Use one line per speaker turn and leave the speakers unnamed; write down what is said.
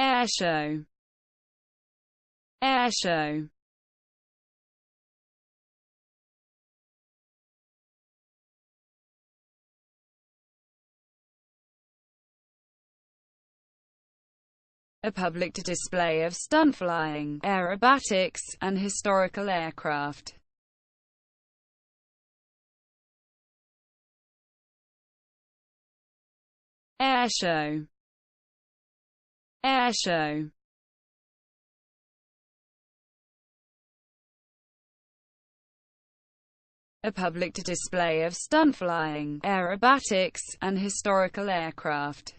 Airshow. Airshow. A public display of stunt flying, aerobatics, and historical aircraft. Airshow. Airshow. A public display of stunt flying, aerobatics, and historical aircraft.